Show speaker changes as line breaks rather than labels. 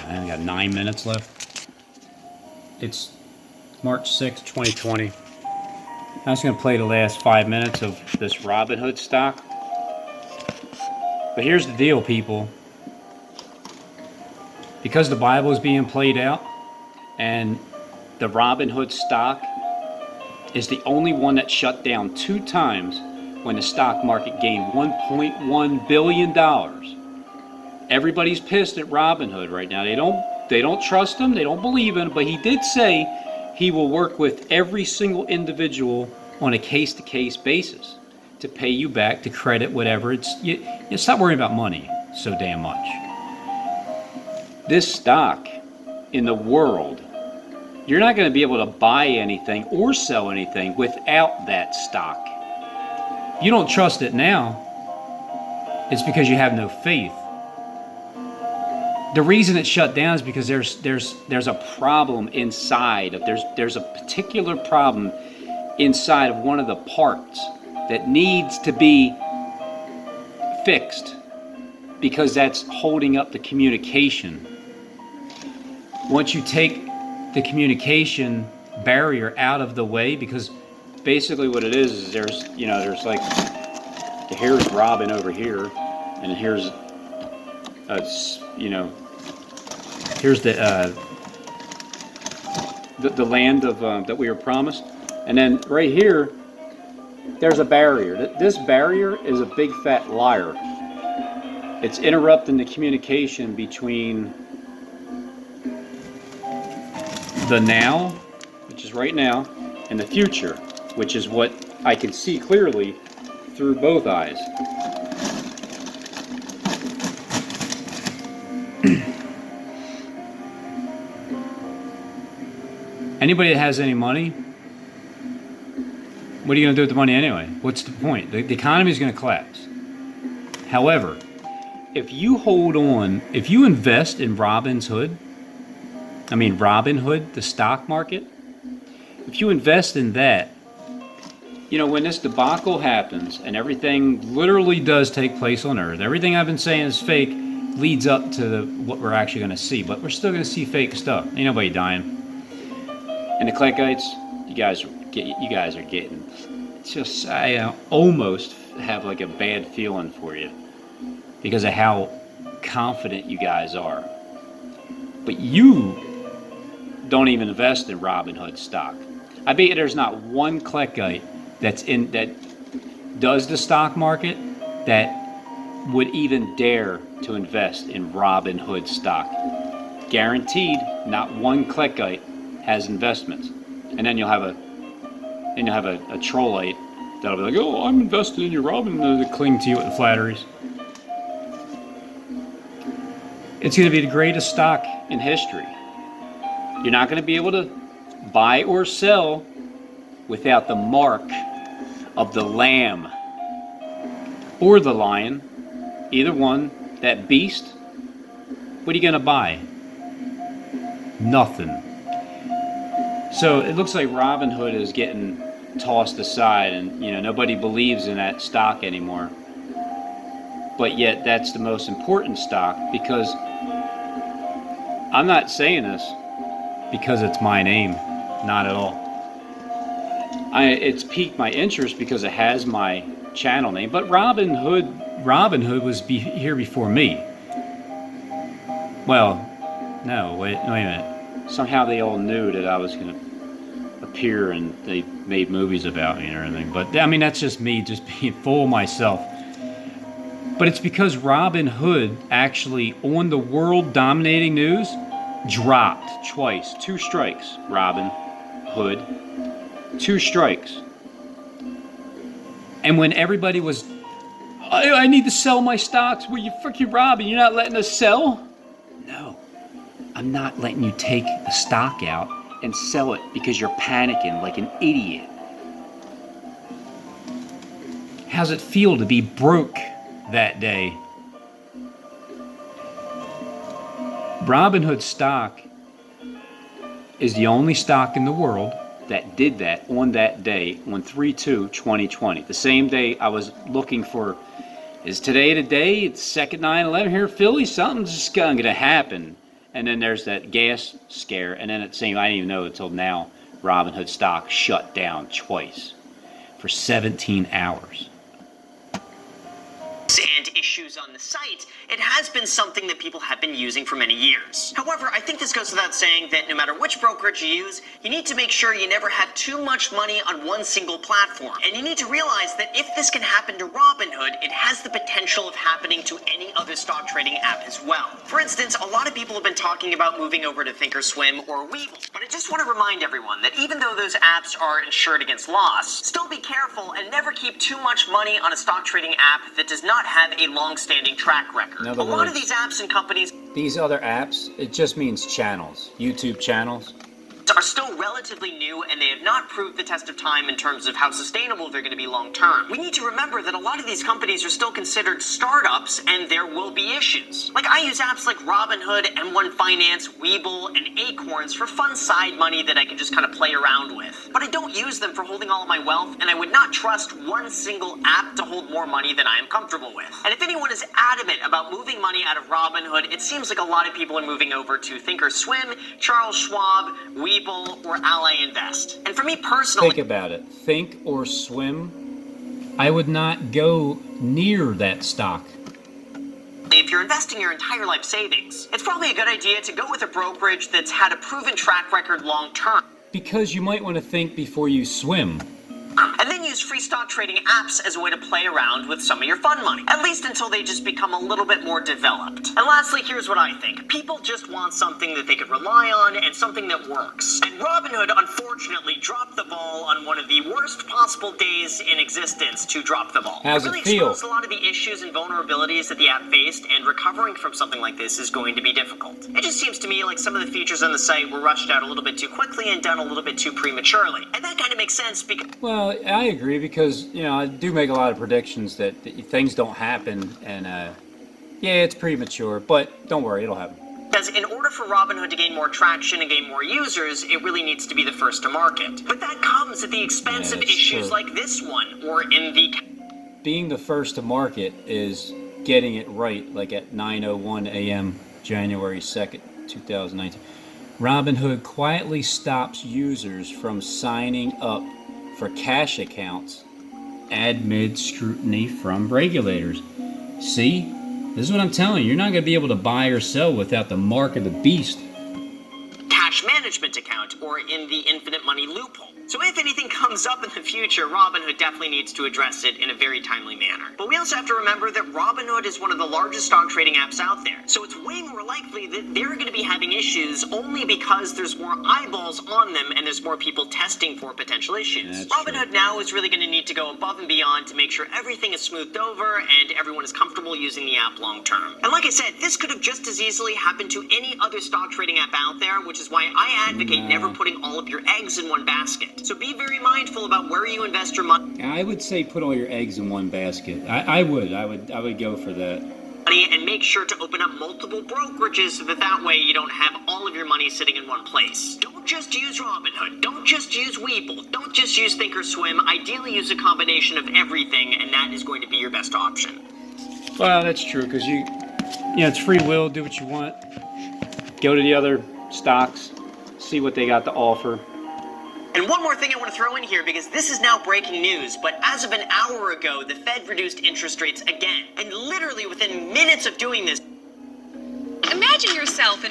I only got 9 minutes left. It's March 6th, 2020. I'm just going to play the last 5 minutes of this RobinHood stock. But here's the deal, people. Because the Bible is being played out, and the RobinHood stock is the only one that shut down 2 times when the stock market gained $1.1 billion. Everybody's pissed at RobinHood right now. They don't trust him, they don't believe in him, but he did say he will work with every single individual on a case-to-case basis to pay you back, to credit whatever. You stop worrying about money so damn much. This stock in the world, you're not going to be able to buy anything or sell anything without that stock. You don't trust it now, it's because you have no faith. The reason it's shut down is because there's a problem inside. There's a particular problem inside of one of the parts that needs to be fixed, because that's holding up the communication. Once you take the communication barrier out of the way, because basically what it is there's like, here's Robin over here, and here's here's the land of that we were promised, and then right here there's a barrier. This barrier is a big fat liar. It's interrupting the communication between the now, which is right now, and the future, which is what I can see clearly through both eyes. Anybody that has any money, what are you going to do with the money anyway? What's the point? The economy is going to collapse. However, if you hold on, if you invest in Robinhood, the stock market, if you invest in that, when this debacle happens and everything literally does take place on Earth, everything I've been saying is fake, leads up to what we're actually going to see. But we're still going to see fake stuff. Ain't nobody dying. And the Clankites, you guys are getting, just, I almost have like a bad feeling for you because of how confident you guys are. But you don't even invest in RobinHood stock. I bet you there's not one Clankite that does the stock market that would even dare to invest in RobinHood stock. Guaranteed, not one Clankite has investments. And then you'll have a trollite that'll be like, oh, I'm invested in your Robinhood, to cling to you with the flatteries. It's going to be the greatest stock in history. You're not going to be able to buy or sell without the mark of the lamb or the lion, either one, that beast. What are you going to buy? Nothing. So it looks like RobinHood is getting tossed aside, and nobody believes in that stock anymore. But yet that's the most important stock, because I'm not saying this because it's my name, not at all. It's piqued my interest because it has my channel name, but RobinHood was here before me. Well, no, wait a minute. Somehow they all knew that I was going to appear, and they made movies about me and everything. But I mean, that's just me, just being full of myself. But it's because RobinHood actually, on the world dominating news, dropped twice. 2 strikes, RobinHood. 2 strikes. And when everybody was, I need to sell my stocks. Well, you freaking Robin, you're not letting us sell? No. I'm not letting you take the stock out and sell it because you're panicking like an idiot. How's it feel to be broke that day? RobinHood stock is the only stock in the world that did that on that day, on 3/2/2020. The same day I was looking for, is today the day? It's second 9/11 here in Philly. Something's just going to happen. And then there's that gas scare, and then it seemed, I didn't even know until now, RobinHood stock shut down twice for 17 hours.
And issues on the site, it has been something that people have been using for many years. However, I think this goes without saying that no matter which brokerage you use, you need to make sure you never have too much money on one single platform. And you need to realize that if this can happen to Robinhood, it has the potential of happening to any other stock trading app as well. For instance, a lot of people have been talking about moving over to Thinkorswim or Webull, but I just want to remind everyone that even though those apps are insured against loss, still be careful and never keep too much money on a stock trading app that does not have a long-standing track record. A lot of these apps and companies,
these other apps, it just means channels, YouTube channels,
are still relatively new and they have not proved the test of time in terms of how sustainable they're going to be long term. We need to remember that a lot of these companies are still considered startups and there will be issues. Like I use apps like Robinhood, M1 Finance, Webull, and Acorns for fun side money that I can just kind of play around with. But I don't use them for holding all of my wealth, and I would not trust one single app to hold more money than I am comfortable with. And if anyone is adamant about moving money out of Robinhood, it seems like a lot of people are moving over to Thinkorswim, Charles Schwab, Webull, or Ally Invest. And for me personally,
think about it. Think or swim. I would not go near that stock.
If you're investing your entire life savings, it's probably a good idea to go with a brokerage that's had a proven track record long term.
Because you might want to think before you swim.
And then use free stock trading apps as a way to play around with some of your fun money, at least until they just become a little bit more developed. And lastly, here's what I think. People just want something that they could rely on and something that works. And Robinhood, unfortunately, dropped the ball on one of the worst possible days in existence to drop the ball.
How's
it really
it feel?
exposed a lot of the issues and vulnerabilities that the app faced, and recovering from something like this is going to be difficult. It just seems to me like some of the features on the site were rushed out a little bit too quickly and done a little bit too prematurely. And that kind of makes sense because...
Well, I agree because, you know, I do make a lot of predictions that things don't happen, and yeah, it's premature, but don't worry, it'll happen.
Because in order for Robinhood to gain more traction and gain more users, it really needs to be the first to market. But that comes at the expense of issues like this one, or in the...
Being the first to market is getting it right, like at 9:01 a.m. January 2nd, 2019. Robinhood quietly stops users from signing up for cash accounts amid scrutiny from regulators. See, this is what I'm telling you. You're not going to be able to buy or sell without the mark of the beast.
Cash management account, or in the infinite money loophole. So if anything comes up in the future, Robinhood definitely needs to address it in a very timely manner. But we also have to remember that Robinhood is one of the largest stock trading apps out there. So it's way more likely that they're going to be having issues only because there's more eyeballs on them and there's more people testing for potential issues. Robinhood now is really going to need to go above and beyond to make sure everything is smoothed over and everyone is comfortable using the app long term. And like I said, this could have just as easily happened to any other stock trading app out there, which is why I advocate never putting all of your eggs in one basket. So be very mindful about where you invest your money.
I would say put all your eggs in one basket. I would go for that.
And make sure to open up multiple brokerages so that way you don't have all of your money sitting in one place. Don't just use Robinhood. Don't just use Webull. Don't just use Thinkorswim. Ideally use a combination of everything, and that is going to be your best option.
Well, that's true, because you know, it's free will. Do what you want. Go to the other stocks. See what they got to offer.
And one more thing I want to throw in here, because this is now breaking news, but as of an hour ago, the Fed reduced interest rates again. And literally within minutes of doing this...
Imagine yourself in a